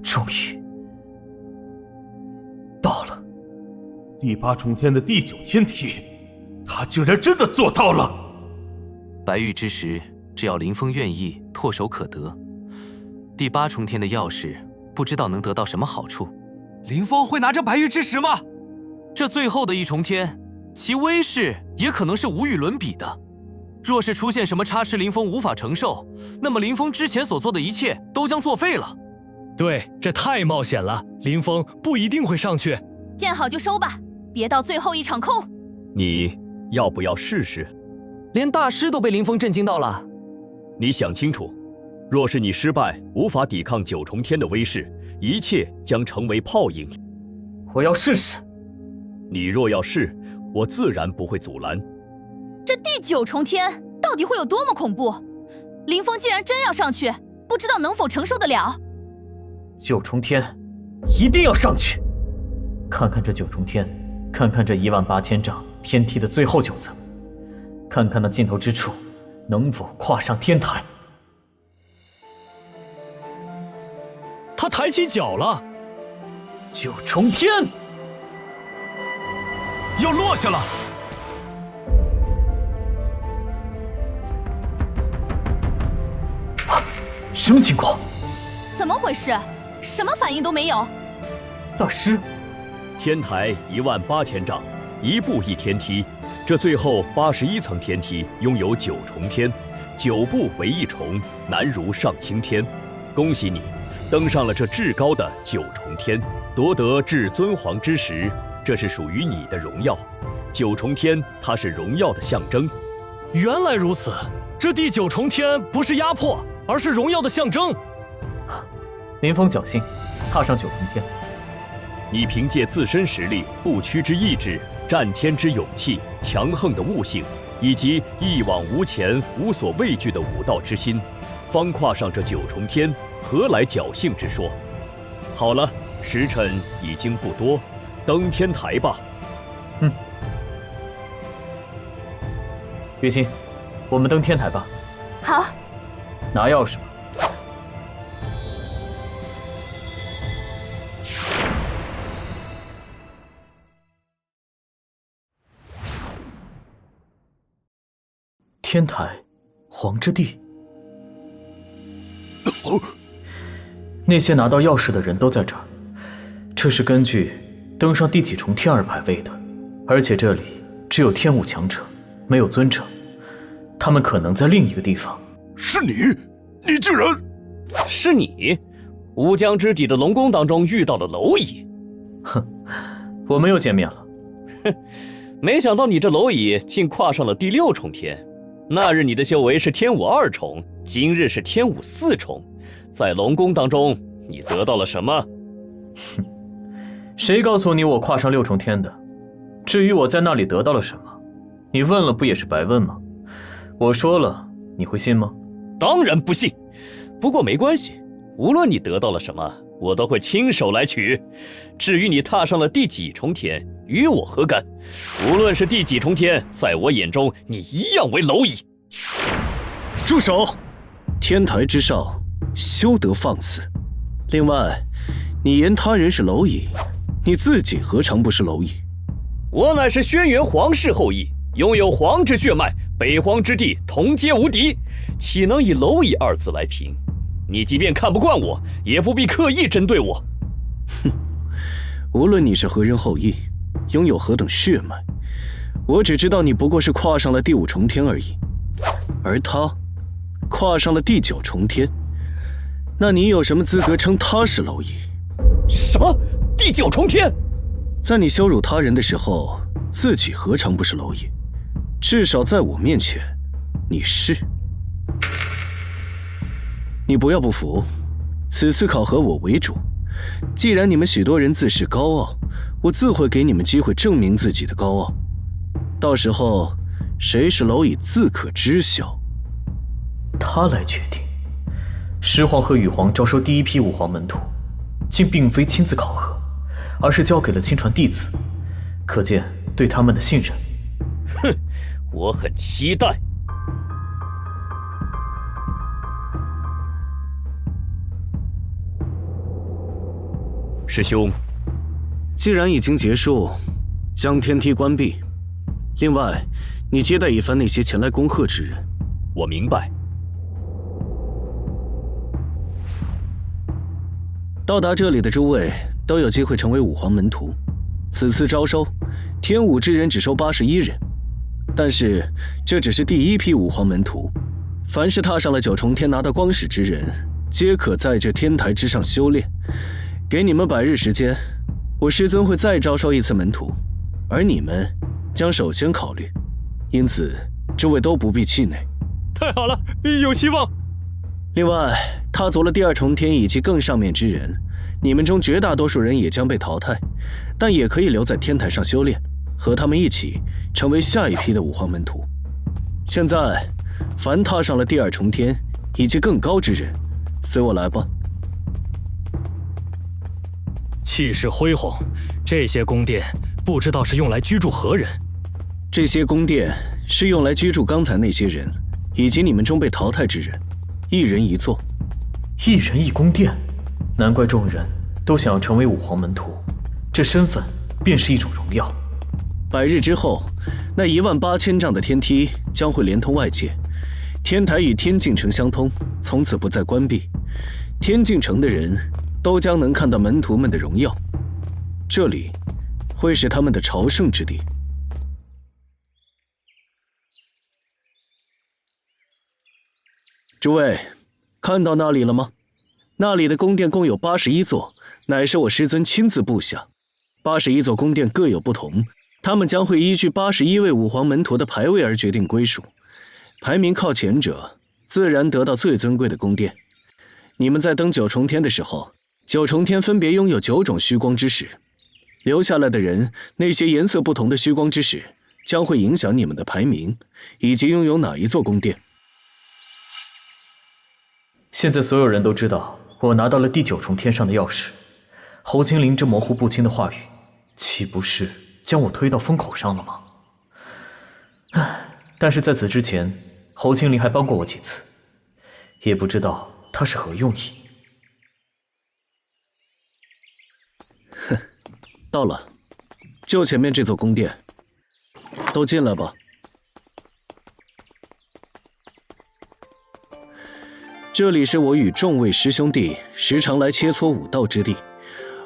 终于到了第8重天的第9天梯，他竟然真的做到了！白玉之石，只要林峰愿意，唾手可得。第8重天的钥匙，不知道能得到什么好处。林峰会拿着白玉之石吗？这最后的1重天，其威势也可能是无与伦比的。若是出现什么差池，林峰无法承受，那么林峰之前所做的一切都将作废了。对，这太冒险了，林峰不一定会上去。见好就收吧，别到最后一场空。你要不要试试？连大师都被林峰震惊到了。你想清楚，若是你失败，无法抵抗9重天的威势，一切将成为泡影。我要试试。你若要试，我自然不会阻拦。这第9重天到底会有多么恐怖？林峰既然真要上去，不知道能否承受得了。9重天，一定要上去！看看这9重天，看看这18000丈天梯的最后9层，看看那尽头之处，能否跨上天台？他抬起脚了！9重天要落下了！什么情况？怎么回事？什么反应都没有。大师，天台18000丈，一步一天梯。这最后81层天梯拥有9重天，9步为1重，难如上青天。恭喜你，登上了这至高的9重天，夺得至尊皇之石，这是属于你的荣耀。9重天，它是荣耀的象征。原来如此，这第9重天不是压迫，而是荣耀的象征。林峰侥幸踏上9重天，你凭借自身实力、不屈之意志、战天之勇气、强横的悟性，以及一往无前、无所畏惧的武道之心，方跨上这9重天，何来侥幸之说？好了，时辰已经不多，登天台吧。月心，我们登天台吧。好。拿钥匙吧。天台，皇之地。那些拿到钥匙的人都在这儿，这是根据登上第几重天而排位的，而且这里只有天武强者，没有尊者，他们可能在另一个地方。是你？你竟然……是你？乌江之底的龙宫当中遇到了蝼蚁？哼，我们又见面了。哼，没想到你这蝼蚁竟跨上了第6重天。那日你的修为是天武2重，今日是天武4重，在龙宫当中，你得到了什么？哼，谁告诉你我跨上6重天的？至于我在那里得到了什么，你问了不也是白问吗？我说了，你会信吗？当然不信。不过没关系，无论你得到了什么，我都会亲手来取。至于你踏上了第几重天，与我何干？无论是第几重天，在我眼中，你一样为蝼蚁。住手！天台之上，休得放肆。另外，你言他人是蝼蚁，你自己何尝不是蝼蚁？我乃是轩辕皇室后裔，拥有皇之血脉，北荒之地同皆无敌，岂能以蝼蚁2字来评？你即便看不惯我，也不必刻意针对我。哼，无论你是何人后裔，拥有何等血脉，我只知道你不过是跨上了第5重天而已，而他跨上了第9重天，那你有什么资格称他是蝼蚁？什么？第9重天？在你羞辱他人的时候，自己何尝不是蝼蚁？至少在我面前，你是。你不要不服，此次考核我为主。既然你们许多人自恃高傲，我自会给你们机会证明自己的高傲。到时候，谁是蝼蚁自可知晓。他来决定。石皇和羽皇招收第一批武皇门徒，竟并非亲自考核，而是交给了亲传弟子，可见对他们的信任。哼，我很期待。师兄。既然已经结束，将天梯关闭。另外，你接待一番那些前来恭贺之人。我明白。到达这里的诸位都有机会成为武皇门徒。此次招收，天武之人只收81人，但是这只是第一批武皇门徒。凡是踏上了9重天拿到光矢之人，皆可在这天台之上修炼。给你们100日时间，我师尊会再招收一次门徒，而你们将首先考虑。因此，诸位都不必气馁。太好了，有希望。另外，踏足了第2重天以及更上面之人，你们中绝大多数人也将被淘汰，但也可以留在天台上修炼，和他们一起成为下一批的武皇门徒。现在，凡踏上了第2重天以及更高之人，随我来吧。气势恢宏，这些宫殿不知道是用来居住何人？这些宫殿是用来居住刚才那些人，以及你们中被淘汰之人，1人1座。1人1宫殿，难怪众人都想要成为武皇门徒，这身份便是一种荣耀。100日之后，那18000丈的天梯将会连通外界，天台与天境城相通，从此不再关闭。天境城的人都将能看到门徒们的荣耀，这里会是他们的朝圣之地。诸位，看到那里了吗？那里的宫殿共有81座，乃是我师尊亲自布下。81座宫殿各有不同，他们将会依据81位武皇门徒的排位而决定归属。排名靠前者，自然得到最尊贵的宫殿。你们在登9重天的时候，9重天分别拥有9种虚光之石，留下来的人，那些颜色不同的虚光之石将会影响你们的排名，以及拥有哪一座宫殿。现在所有人都知道我拿到了第9重天上的钥匙，侯青林这模糊不清的话语，岂不是将我推到风口上了吗？但是在此之前，侯青林还帮过我几次，也不知道他是何用意。哼，到了，就前面这座宫殿，都进来吧。这里是我与众位师兄弟时常来切磋武道之地，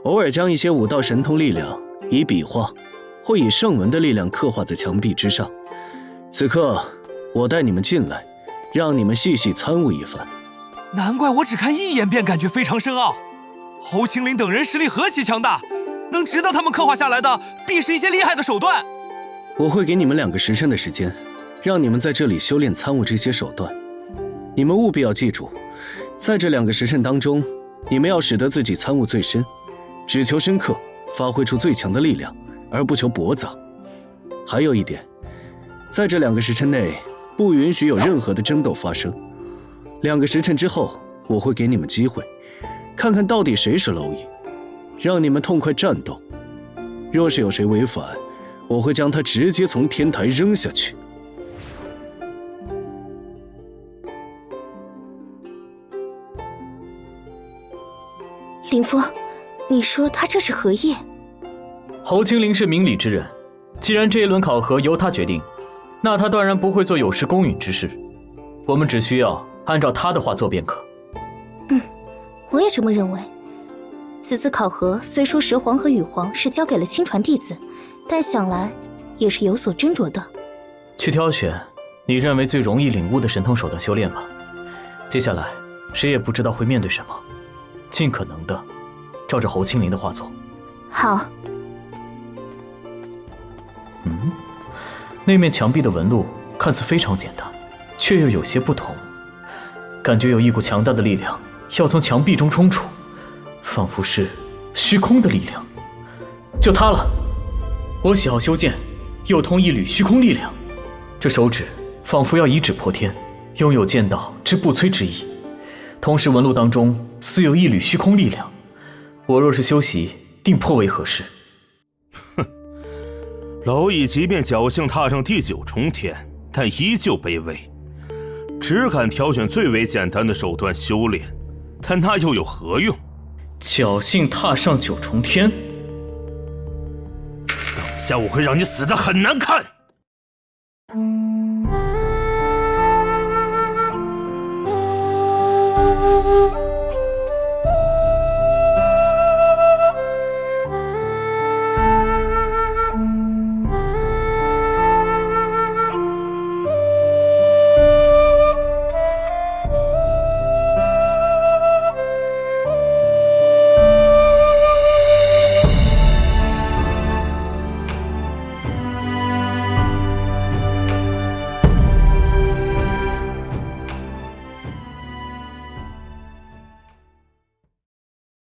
偶尔将一些武道神通力量以笔画或以圣文的力量刻画在墙壁之上。此刻，我带你们进来，让你们细细参悟一番。难怪我只看一眼便感觉非常深奥。侯青林等人实力何其强大，能值得他们刻画下来的，必是一些厉害的手段。我会给你们2个时辰的时间，让你们在这里修炼参悟这些手段。你们务必要记住，在这2个时辰当中，你们要使得自己参悟最深，只求深刻，发挥出最强的力量，而不求驳杂。还有一点，在这2个时辰内，不允许有任何的争斗发生。2个时辰之后，我会给你们机会，看看到底谁是蝼蚁，让你们痛快战斗。若是有谁违反，我会将他直接从天台扔下去。林峰，你说他这是何意？侯青林是明理之人，既然这一轮考核由他决定，那他当然不会做有失公允之事。我们只需要按照他的话做便可。我也这么认为。此次考核虽说蛇皇和羽皇是交给了亲传弟子，但想来也是有所斟酌的。去挑选你认为最容易领悟的神通手段修炼吧。接下来谁也不知道会面对什么，尽可能的照着侯青林的话做。好。那面墙壁的纹路看似非常简单，却又有些不同，感觉有一股强大的力量要从墙壁中冲出，仿佛是虚空的力量。就它了，我喜好修剑，又通一缕虚空力量，这手指仿佛要以指破天，拥有剑道之不摧之意。同时纹路当中似有一缕虚空力量，我若是修习，定颇为合适。蝼蚁即便侥幸踏上第9重天，但依旧卑微，只敢挑选最为简单的手段修炼，但那又有何用？侥幸踏上九重天。等下我会让你死得很难看。